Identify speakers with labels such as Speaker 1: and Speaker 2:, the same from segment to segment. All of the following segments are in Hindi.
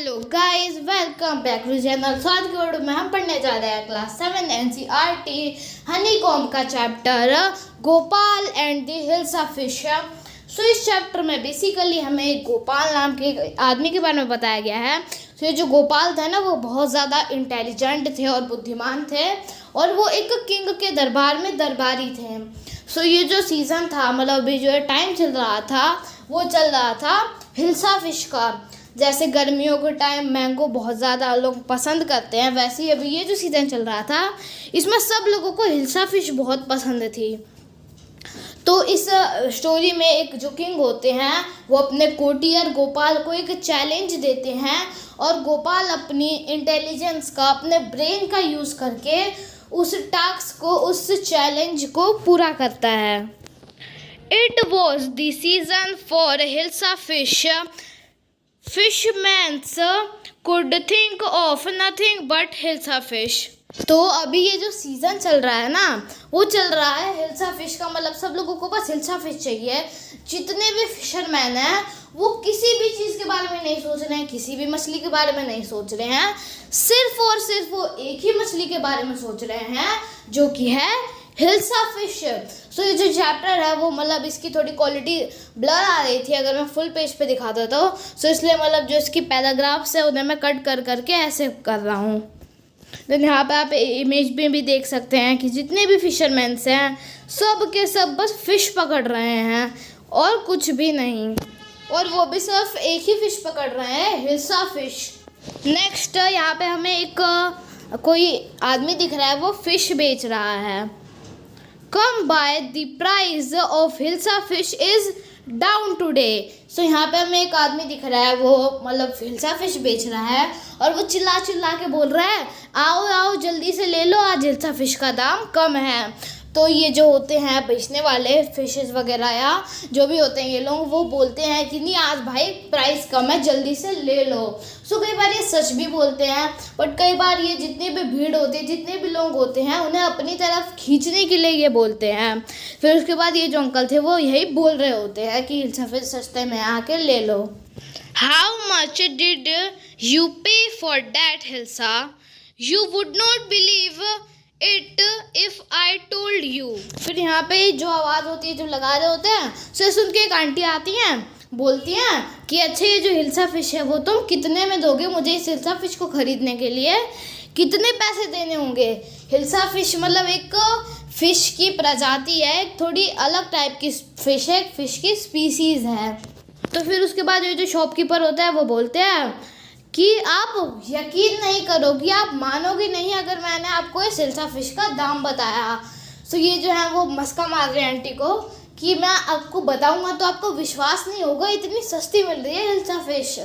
Speaker 1: Hello guys, welcome back to channel. आज के वीडियो में हम पढ़ने जा रहे हैं क्लास 7 NCERT हनीकॉम का chapter Gopal and the hilsa of fish. So इस चैप्टर में बेसिकली हमें एक गोपाल नाम के आदमी के बारे में बताया गया है। तो ये जो गोपाल थे ना, वो बहुत ज़्यादा इंटेलिजेंट थे और बुद्धिमान थे, और वो एक किंग के दरबार में दरबारी थे। सो ये जो सीज़न था, मतलब अभी जो टाइम चल रहा था, वो चल रहा था हिल्सा फिश का। जैसे गर्मियों के टाइम मैंगो बहुत ज़्यादा लोग पसंद करते हैं, वैसे ही अभी ये जो सीज़न चल रहा था, इसमें सब लोगों को हिल्सा फिश बहुत पसंद थी। तो इस स्टोरी में एक जो किंग होते हैं, वो अपने कोटियर गोपाल को एक चैलेंज देते हैं, और गोपाल अपनी इंटेलिजेंस का, अपने ब्रेन का यूज़ करके उस टास्क को, उस चैलेंज को पूरा करता है। It was the season for hilsa fish. Fishmen's could think of nothing but hilsa fish. तो अभी ये जो सीज़न चल रहा है ना, वो चल रहा है हिल्सा फिश का। मतलब सब लोगों को बस हिल्सा फिश चाहिए। जितने भी फिशरमैन हैं, वो किसी भी चीज़ के बारे में नहीं सोच रहे हैं, किसी भी मछली के बारे में नहीं सोच रहे हैं, सिर्फ और सिर्फ वो एक ही मछली के बारे में सोच रहे हैं, जो कि है हिल्सा फिश। सो ये जो चैप्टर है, वो मतलब इसकी थोड़ी क्वालिटी ब्लर आ रही थी अगर मैं फुल पेज पे दिखाता तो। सो इसलिए मतलब जो इसकी पैराग्राफ्स है, उन्हें मैं कट कर करके ऐसे कर रहा हूँ। तो यहाँ पे आप इमेज में भी देख सकते हैं कि जितने भी फिशरमैन्स हैं, सब के सब बस फिश पकड़ रहे हैं और कुछ भी नहीं, और वो भी सिर्फ एक ही फिश पकड़ रहे हैं, हिल्सा फिश। नेक्स्ट यहाँ पे हमें एक कोई आदमी दिख रहा है, वो फिश बेच रहा है। Come buy the price of hilsa fish is down today. So यहाँ पे हमें एक आदमी दिख रहा है, वो मतलब हिल्सा फिश बेच रहा है, और वो चिल्ला चिल्ला के बोल रहा है, आओ आओ जल्दी से ले लो, आज हिल्सा फिश का दाम कम है। तो ये जो होते हैं बेचने वाले फिशेस वगैरह या जो भी होते हैं, ये लोग वो बोलते हैं कि नहीं आज भाई प्राइस कम है, जल्दी से ले लो। सो कई बार ये सच भी बोलते हैं, बट कई बार ये जितनी भी भीड़ होती है, जितने भी लोग होते हैं, उन्हें अपनी तरफ खींचने के लिए ये बोलते हैं। फिर उसके बाद ये जो अंकल थे, वो यही बोल रहे होते हैं कि हिल्सा फिश सस्ते में आके ले लो। हाउ मच डिड यू पे for that hilsa? You would not believe it if I told you. फिर यहाँ पे जो आवाज़ होती है, जो लगा रहे होते हैं, उसे सुन के एक आंटी आती हैं, बोलती हैं कि अच्छा ये जो हिल्सा फिश है, वो तुम कितने में दोगे मुझे? इस हिल्सा फिश को ख़रीदने के लिए कितने पैसे देने होंगे? हिल्सा फिश मतलब एक फ़िश की प्रजाति है, एक थोड़ी अलग टाइप की फ़िश है, एक फ़िश की स्पीसीज़ है। तो फिर उसके बाद ये जो शॉपकीपर होता है, वो बोलते हैं कि आप यकीन नहीं करोगी, आप मानोगे नहीं अगर मैंने आपको इस हिल्सा फिश का दाम बताया। सो ये जो है वो मस्का मार रहे हैं आंटी को कि मैं आपको बताऊंगा तो आपको विश्वास नहीं होगा, इतनी सस्ती मिल रही है हिल्सा फिश।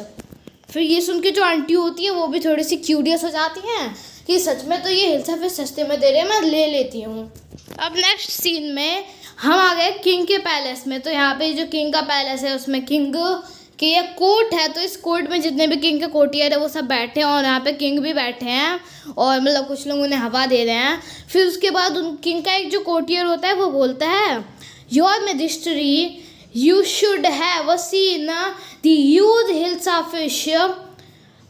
Speaker 1: फिर ये सुन के जो आंटी होती है, वो भी थोड़ी सी क्यूरियस हो जाती हैं कि सच में तो ये हिल्सा फिश सस्ते में दे रहे हैं, मैं ले लेती हूँ। अब नेक्स्ट सीन में हम आ गए किंग के पैलेस में। तो यहाँ पे जो किंग का पैलेस है, उसमें किंग कि ये कोर्ट है, तो इस कोर्ट में जितने भी किंग के कोर्टियर है, वो सब बैठे हैं, और यहाँ पे किंग भी बैठे हैं, और मतलब कुछ लोग उन्हें हवा दे रहे हैं। फिर उसके बाद उन किंग का एक जो कोर्टियर होता है, वो बोलता है, your majesty you should have seen the huge hilsa fish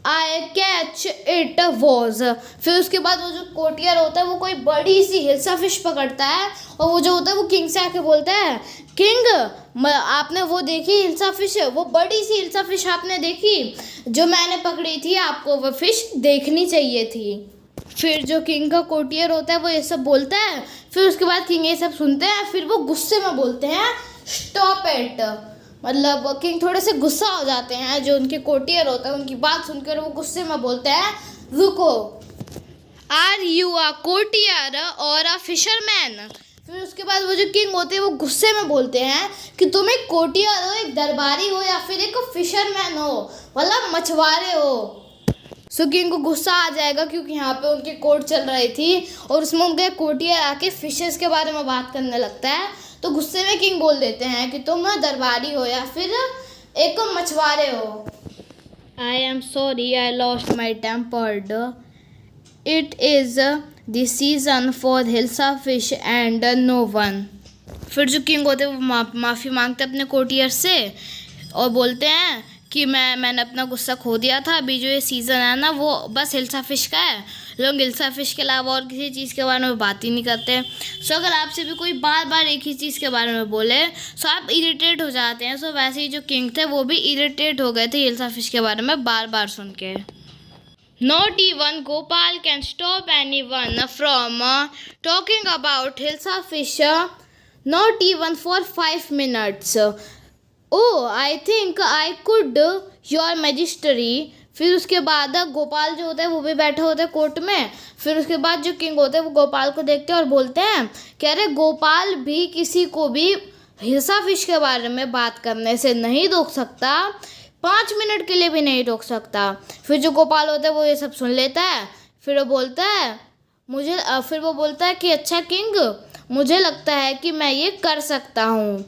Speaker 1: I catch it was. फिर उसके बाद वो जो कोर्टियर होता है, वो कोई बड़ी सी हिल्सा फिश पकड़ता है, और वो जो होता है वो किंग से आके बोलता है, किंग आपने वो देखी हिल्सा फिश? वो बड़ी सी हिल्सा फिश आपने देखी जो मैंने पकड़ी थी? आपको वो फिश देखनी चाहिए थी। फिर जो किंग का कोर्टियर होता है, वो ये सब बोलता है। फिर उसके बाद किंग ये सब सुनते हैं, फिर वो गुस्से में बोलते हैं, स्टॉप इट। मतलब किंग थोड़े से गुस्सा हो जाते हैं, जो उनके कोर्टियर होता है उनकी बात सुनकर वो गुस्से में बोलते हैं, रुको, आर यू अ कोर्टियर और अ फिशरमैन? फिर उसके बाद वो जो किंग होते हैं, वो गुस्से में बोलते हैं कि तुम एक कोर्टियर हो, एक दरबारी हो, या फिर एक फिशरमैन हो, मतलब मछुआरे हो। सो किंग को गुस्सा आ जाएगा, क्योंकि यहाँ पे उनकी कोर्ट चल रही थी, और उसमें उनके कोर्टियर आके फिशेस के बारे में बात करने लगता है। तो गुस्से में किंग बोल देते हैं कि तुम दरबारी हो या फिर एक मछुआरे हो। I am sorry, I lost my tempered, it is the season for hilsa fish and no one. फिर जो किंग होते हैं, वो माफ़ी मांगते हैं अपने कोर्टियर से, और बोलते हैं कि मैंने अपना गुस्सा खो दिया था। अभी जो ये सीज़न है ना वो बस हिल्सा फिश का है। लोग हिल्सा फिश के अलावा और किसी चीज़ के बारे में बात ही नहीं करते। सो अगर आपसे भी कोई बार बार एक ही चीज़ के बारे में बोले सो आप इरिटेट हो जाते हैं। सो वैसे ही जो किंग थे वो भी इरिटेट हो गए थे हिल्सा फिश के बारे में बार बार सुन के। Not even Gopal can stop anyone from talking about Hilsa fish, not even for 5 minutes. Oh, I think I could, your majesty. फिर उसके बाद गोपाल जो होता है वो भी बैठे होते हैं कोर्ट में। फिर उसके बाद जो किंग होते हैं वो गोपाल को देखते हैं और बोलते हैं कि अरे गोपाल भी किसी को भी हिल्सा फिश के बारे में बात करने से नहीं रोक सकता, 5 मिनट के लिए भी नहीं रोक सकता। फिर जो गोपाल होता है वो ये सब सुन लेता है। फिर वो बोलता है कि अच्छा किंग, मुझे लगता है कि मैं ये कर सकता हूँ।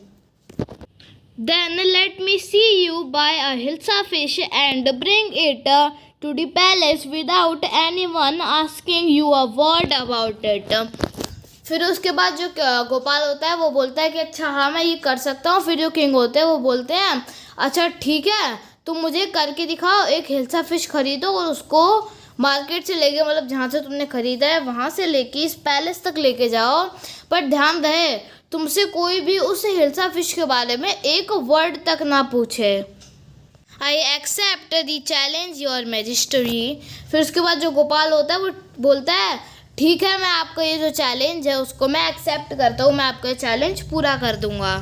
Speaker 1: Then let me see you buy a hilsa fish and bring it to the palace without anyone asking you a word about it. फिर उसके बाद जो गोपाल होता है वो बोलता है कि अच्छा हाँ मैं ये कर सकता हूँ। फिर जो किंग होते हैं वो बोलते हैं अच्छा ठीक है, तुम मुझे करके दिखाओ, एक हिल्सा फिश खरीदो और उसको मार्केट से लेके मतलब जहाँ से तुमने खरीदा है वहाँ से लेके इस पैलेस तक लेके जाओ, पर ध्यान रहे तुमसे कोई भी उस हिल्सा फिश के बारे में एक वर्ड तक ना पूछे। I accept the challenge your majesty. फिर उसके बाद जो गोपाल होता है वो बोलता है ठीक है, मैं आपका ये जो चैलेंज है उसको मैं एक्सेप्ट करता हूँ, मैं आपका चैलेंज पूरा कर दूँगा।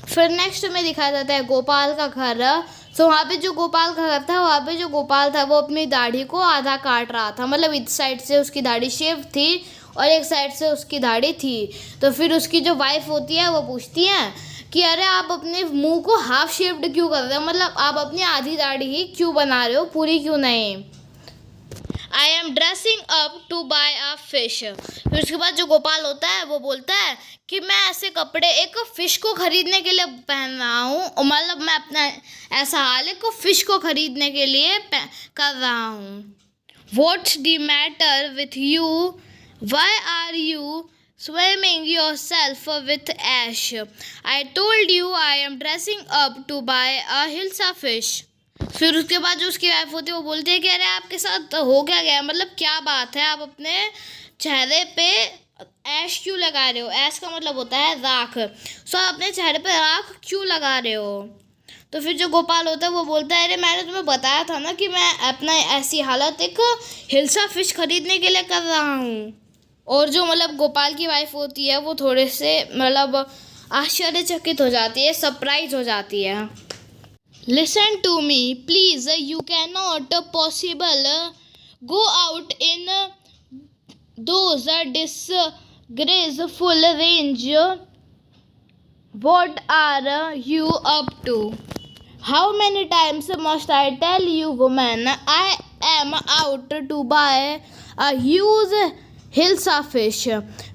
Speaker 1: फिर नेक्स्ट में दिखाया जाता है गोपाल का घर। सो वहाँ पे जो गोपाल का घर था वहाँ पे जो गोपाल था वो अपनी दाढ़ी को आधा काट रहा था, मतलब इस साइड से उसकी दाढ़ी शेव थी और एक साइड से उसकी दाढ़ी थी। तो फिर उसकी जो वाइफ होती है वो पूछती है कि अरे आप अपने मुंह को हाफ शेप्ड क्यों कर रहे हो, मतलब आप अपनी आधी दाढ़ी ही क्यों बना रहे हो, पूरी क्यों नहीं। I am dressing up to buy a fish. फिर उसके बाद जो गोपाल होता है वो बोलता है कि मैं ऐसे कपड़े एक फ़िश को ख़रीदने के लिए पहन रहा हूँ, मतलब मैं अपना ऐसा हाल है को फ़िश को ख़रीदने के लिए कर रहा हूँ। What's the matter with you, why are you swimming yourself with ash? I told you I am dressing up to buy a hilsa fish. फिर उसके बाद जो उसकी वाइफ होती है वो बोलती है कि अरे आपके साथ हो क्या गया, मतलब क्या बात है, आप अपने चेहरे पे ऐश क्यों लगा रहे हो। ऐश का मतलब होता है राख। सो आप अपने चेहरे पे राख क्यों लगा रहे हो। तो फिर जो गोपाल होता है वो बोलता है अरे मैंने तुम्हें बताया था ना कि मैं अपना ऐसी हालत एक हिल्सा फिश खरीदने के लिए कर रहा हूँ। और जो मतलब गोपाल की वाइफ होती है वो थोड़े से मतलब आश्चर्यचकित हो जाती है, सरप्राइज हो जाती है। Listen to me please, you can not possible go out in those disgraceful range. What are you up to? How many times must I tell you women, I am out to buy a huge hilsa fish.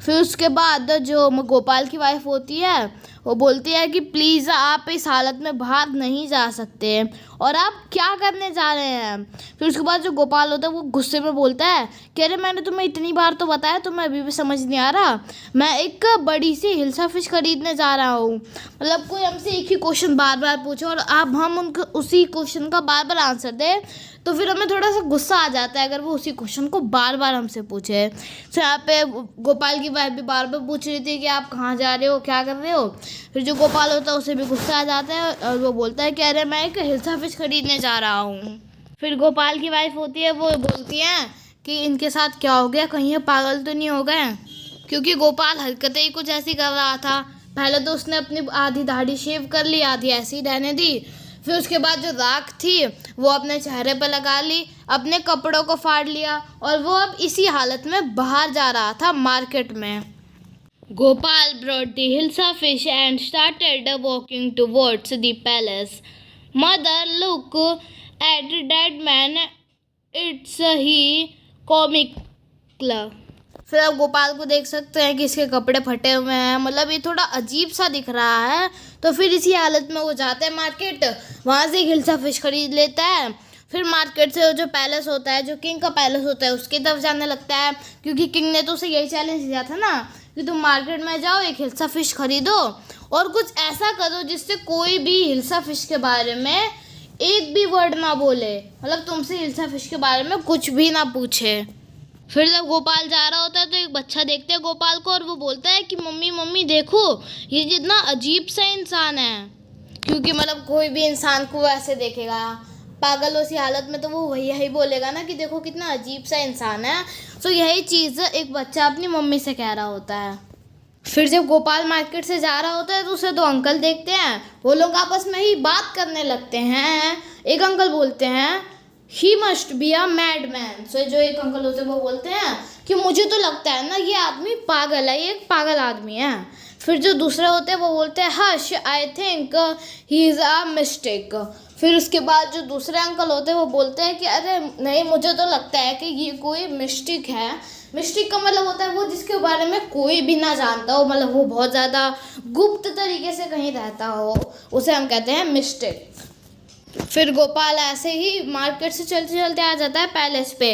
Speaker 1: फिर उसके बाद जो गोपाल की वाइफ होती है वो बोलती है कि प्लीज़ आप इस हालत में बाहर नहीं जा सकते और आप क्या करने जा रहे हैं। फिर उसके बाद जो गोपाल होता है वो गुस्से में बोलता है कि अरे मैंने तुम्हें इतनी बार तो बताया, तुम्हें अभी भी समझ नहीं आ रहा, मैं एक बड़ी सी हिल्सा फिश खरीदने जा रहा हूँ। मतलब कोई हमसे एक ही क्वेश्चन बार बार पूछे और अब हम उनको उसी क्वेश्चन का बार बार आंसर दें तो फिर हमें थोड़ा सा गुस्सा आ जाता है अगर वो उसी क्वेश्चन को बार बार हमसे पूछे। तो यहाँ पे गोपाल की वाइफ भी बार बार पूछ रही थी कि आप कहाँ जा रहे हो, क्या कर रहे हो। फिर जो गोपाल होता है उसे भी गुस्सा आ जाता है और वो बोलता है कि अरे मैं एक हिल्सा फिश खरीदने जा रहा हूँ। फिर गोपाल की वाइफ होती है वो बोलती है कि इनके साथ क्या हो गया, कहीं ये पागल तो नहीं हो गए, क्योंकि गोपाल हरकतें ही कुछ ऐसी कर रहा था। पहले तो उसने अपनी आधी दाढ़ी शेव कर ली, आधी ऐसी रहने दी। फिर उसके बाद जो राख थी वो अपने चेहरे पर लगा ली, अपने कपड़ों को फाड़ लिया और वो अब इसी हालत में बाहर जा रहा था मार्केट में। Gopal brought the hilsa fish and started walking towards the palace. Mother, look at the dead man. It's he comical. फिर आप गोपाल को देख सकते हैं कि इसके कपड़े फटे हुए हैं, मतलब ये थोड़ा अजीब सा दिख रहा है। तो फिर इसी हालत में वो जाता है मार्केट, वहाँ से एक हिल्सा फिश खरीद लेता है। फिर मार्केट से जो पैलेस होता है, जो किंग का पैलेस होता है, उसकी तरफ जाने लगता है, क्योंकि किंग ने तो उसे यही चैलेंज दिया था ना कि तुम मार्केट में जाओ, एक हिल्सा फिश खरीदो और कुछ ऐसा करो जिससे कोई भी हिल्सा फिश के बारे में एक भी वर्ड ना बोले, मतलब तुमसे हिल्सा फिश के बारे में कुछ भी ना पूछे। फिर जब गोपाल जा रहा होता है तो एक बच्चा देखते है गोपाल को और वो बोलता है कि मम्मी मम्मी देखो ये कितना अजीब सा इंसान है। क्योंकि मतलब कोई भी इंसान को ऐसे देखेगा पागलों सी हालत में तो वो वही यही बोलेगा ना कि देखो कितना अजीब सा इंसान है। तो यही चीज़ एक बच्चा अपनी मम्मी से कह रहा होता है। फिर जब गोपाल मार्केट से जा रहा होता है तो उसे दो अंकल देखते हैं, वो लोग आपस में ही बात करने लगते हैं। एक अंकल बोलते हैं he must be a mad man. So जो एक अंकल होते हैं वो बोलते हैं कि मुझे तो लगता है ना ये आदमी पागल है, ये एक पागल आदमी है। फिर जो दूसरे होते हैं वो बोलते हैं hush I think he is a mistake. फिर उसके बाद जो दूसरे अंकल होते हैं वो बोलते हैं कि अरे नहीं मुझे तो लगता है कि ये कोई मिस्टेक है। मिस्टेक का मतलब होता है वो जिसके बारे में कोई भी ना जानता हो, मतलब वो बहुत ज़्यादा गुप्त तरीके से कहीं रहता हो, उसे हम कहते हैं मिस्टेक। फिर गोपाल ऐसे ही मार्केट से चलते चलते आ जाता है पैलेस पे।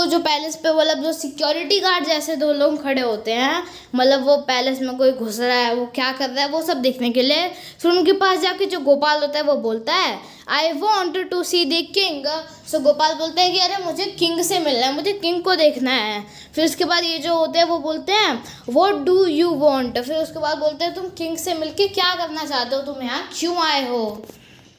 Speaker 1: जो पैलेस पे मतलब जो सिक्योरिटी गार्ड जैसे दो लोग खड़े होते हैं, मतलब वो पैलेस में कोई घुस रहा है वो क्या कर रहा है वो सब देखने के लिए। फिर उनके पास जाके जो गोपाल होता है वो बोलता है I want to see the king. So Gopal बोलते हैं कि अरे मुझे किंग से मिलना है, मुझे किंग को देखना है। फिर उसके बाद ये जो होते हैं वो बोलते हैं व्हाट डू यू वॉन्ट। फिर उसके बाद बोलते हैं तुम किंग से मिलके क्या करना चाहते हो, तुम यहाँ क्यों आए हो।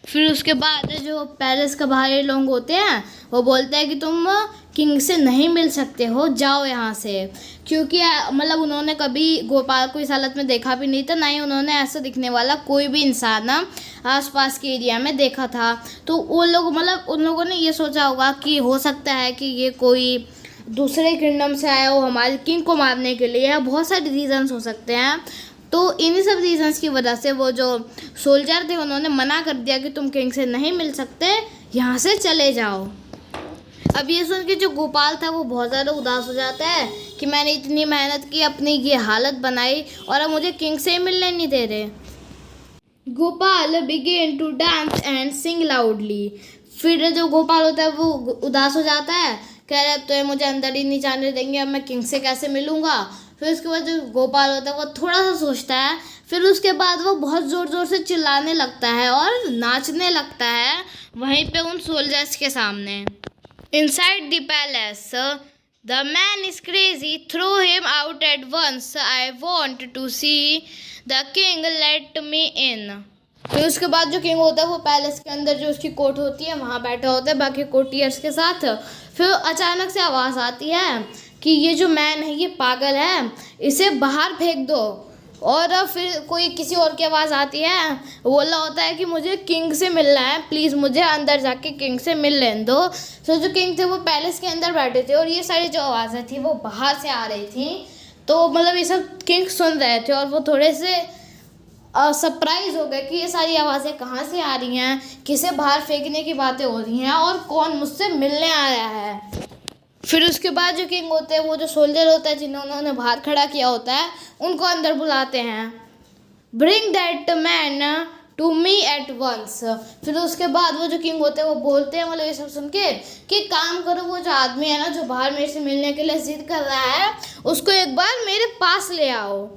Speaker 1: फिर उसके बाद जो पैलेस के बाहर लोग होते हैं वो बोलते हैं कि तुम किंग से नहीं मिल सकते हो, जाओ यहाँ से। क्योंकि मतलब उन्होंने कभी गोपाल को इस हालत में देखा भी नहीं था, ना ही उन्होंने ऐसा दिखने वाला कोई भी इंसान आसपास के एरिया में देखा था। तो वो लोग मतलब उन लोगों ने ये सोचा होगा कि हो सकता है कि ये कोई दूसरे किंगडम से आया हो हमारे किंग को मारने के लिए, या बहुत सारे रीजंस हो सकते हैं। तो इन्हीं सब रीजंस की वजह से वो जो सोल्जर थे उन्होंने मना कर दिया कि तुम किंग से नहीं मिल सकते, यहाँ से चले जाओ। अब ये सुन के जो गोपाल था वो बहुत ज़्यादा उदास हो जाता है कि मैंने इतनी मेहनत की, अपनी ये हालत बनाई और अब मुझे किंग से ही मिलने नहीं दे रहे। Gopal began to dance and sing loudly. फिर जो गोपाल होता है वो उदास हो जाता है, कह रहे अब तो ये मुझे अंदर ही नहीं जाने देंगे, अब मैं किंग से कैसे मिलूँगा। फिर उसके बाद जो गोपाल होता है वो थोड़ा सा सोचता है, फिर उसके बाद वो बहुत ज़ोर ज़ोर से चिल्लाने लगता है और नाचने लगता है वहीं पे उन सोल्जर्स के सामने। Inside the palace the man is crazy, throw him out at once, I want to see the king, let me in. फिर उसके बाद जो किंग होता है वो पैलेस के अंदर जो उसकी कोर्ट होती है वहाँ बैठा होता है बाकी कोर्टियर्स के साथ। फिर अचानक से आवाज़ आती है कि ये जो मैन है ये पागल है, इसे बाहर फेंक दो। और फिर कोई किसी और की आवाज़ आती है, बोला होता है कि मुझे किंग से मिलना है, प्लीज़ मुझे अंदर जाके किंग से मिल लेने दो। तो जो किंग थे वो पैलेस के अंदर बैठे थे और ये सारी जो आवाज़ें थी वो बाहर से आ रही थी। तो मतलब ये सब किंग सुन रहे थे और वो थोड़े से सरप्राइज हो गए कि ये सारी आवाज़ें कहाँ से आ रही हैं, किसे बाहर फेंकने की बातें हो रही हैं और कौन मुझसे मिलने आया है। फिर उसके बाद जो किंग होते हैं वो जो सोल्जर होता है जिन्हें उन्होंने बाहर खड़ा किया होता है उनको अंदर बुलाते हैं। Bring that man to me at once. फिर उसके बाद वो जो किंग होते हैं वो बोलते हैं मतलब ये सब सुन के कि काम करो, वो जो आदमी है ना जो बाहर मेरे से मिलने के लिए जिद कर रहा है उसको एक बार मेरे पास ले आओ।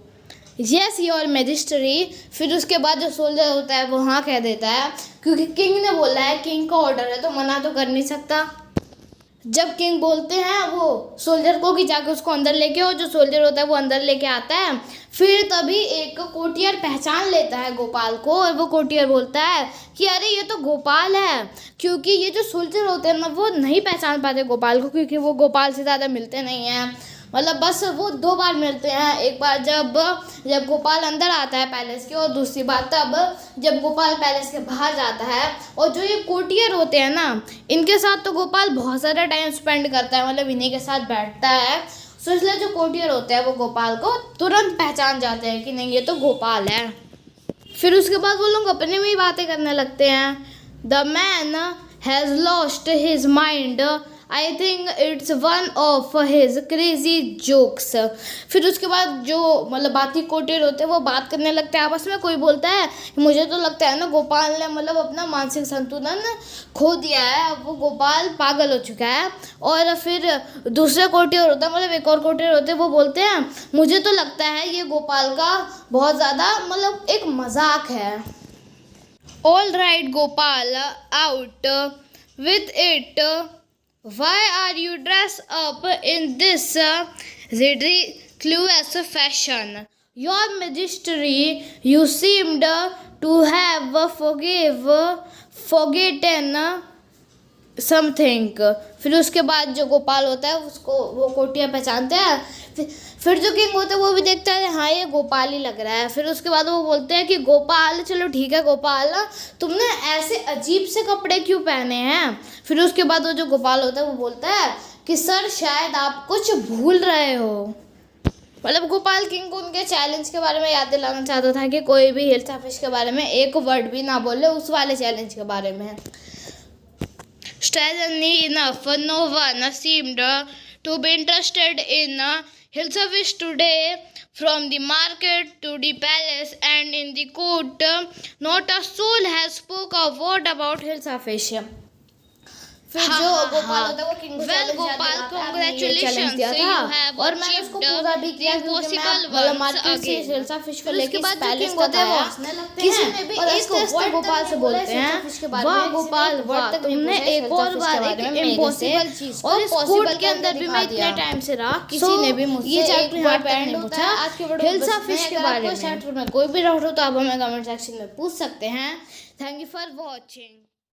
Speaker 1: Yes your majesty. फिर उसके बाद जो सोल्जर होता है वो हाँ कह देता है क्योंकि किंग ने बोला है, किंग का ऑर्डर है तो मना तो कर नहीं सकता। जब किंग बोलते हैं वो सोल्जर को कि जाके उसको अंदर लेके आओ, जो सोल्जर होता है वो अंदर लेके आता है। फिर तभी एक कोर्टियर पहचान लेता है गोपाल को और वो कोर्टियर बोलता है कि अरे ये तो गोपाल है। क्योंकि ये जो सोल्जर होते हैं ना वो नहीं पहचान पाते गोपाल को क्योंकि वो गोपाल से ज़्यादा मिलते नहीं हैं, मतलब बस वो 2 बार मिलते हैं। एक बार जब गोपाल अंदर आता है पैलेस के और दूसरी बार तब जब गोपाल पैलेस के बाहर जाता है। और जो ये कोर्टियर होते हैं ना इनके साथ तो गोपाल बहुत ज़्यादा टाइम स्पेंड करता है, मतलब इन्हीं के साथ बैठता है। सो इसलिए जो कोर्टियर होते हैं वो गोपाल को तुरंत पहचान जाते हैं कि नहीं ये तो गोपाल है। फिर उसके बाद वो लोग अपने में ही बातें करने लगते हैं। The man has lost his mind, I think it's one of his crazy jokes. फिर उसके बाद जो मतलब बाकी कोर्टियर होते हैं वो बात करने लगते हैं आपस में। कोई बोलता है मुझे तो लगता है ना गोपाल ने मतलब अपना मानसिक संतुलन खो दिया है, अब वो गोपाल पागल हो चुका है। और फिर दूसरे कोर्टियर होता है मतलब एक और कोर्टियर होते हैं वो बोलते हैं मुझे तो लगता है ये गोपाल का बहुत ज़्यादा मतलब एक मजाक है। All right, Gopal, out with it. Why are you dressed up in this ridiculous fashion? Your Majesty, you seemed to have forgotten something. फिर उसके बाद जो गोपाल होता है उसको वो कोटियाँ पहचानते हैं। फिर जो किंग होता है वो भी देखता है हाँ ये गोपाल ही लग रहा है। फिर उसके बाद वो बोलते हैं कि गोपाल, चलो ठीक है गोपाल, तुमने ऐसे अजीब से कपड़े क्यों पहने हैं। फिर उसके बाद वो जो गोपाल होता है वो बोलता है कि सर शायद आप कुछ भूल रहे हो। मतलब गोपाल किंग को उनके चैलेंज के बारे में याद दिलाना चाहता था कि कोई भी हिल्सा फिश के बारे में एक वर्ड भी ना बोले, उस वाले चैलेंज के बारे में। Strangely enough, no one seemed to be interested in Hilsa Fish today. From the market to the palace and in the court, not a soul has spoke a word about Hilsa Fish. फिर जो गोपाल होता है वो किंग को गोपाल कांग्रेचुलेशंस दिया था और मैंने उसको पूरा भी किया क्योंकि मैं मार्केट से हिल्सा फिश को लेके पैलेस तक आया। किसी ने भी एक वर्ड गोपाल से बोलते हैं वाह गोपाल, वाह तुमने एक और बार एक इम्पॉसिबल चीज और इस कोर्ट के अंदर भी मैं इतने टाइम से रहा, किसी ने भी मुझसे ये चैप्टर यहाँ पे नहीं पूछा हिल्सा फिश के बारे में। कोई भी डाउट हो तो आप हमें कमेंट सेक्शन में पूछ सकते हैं। Thank you for watching.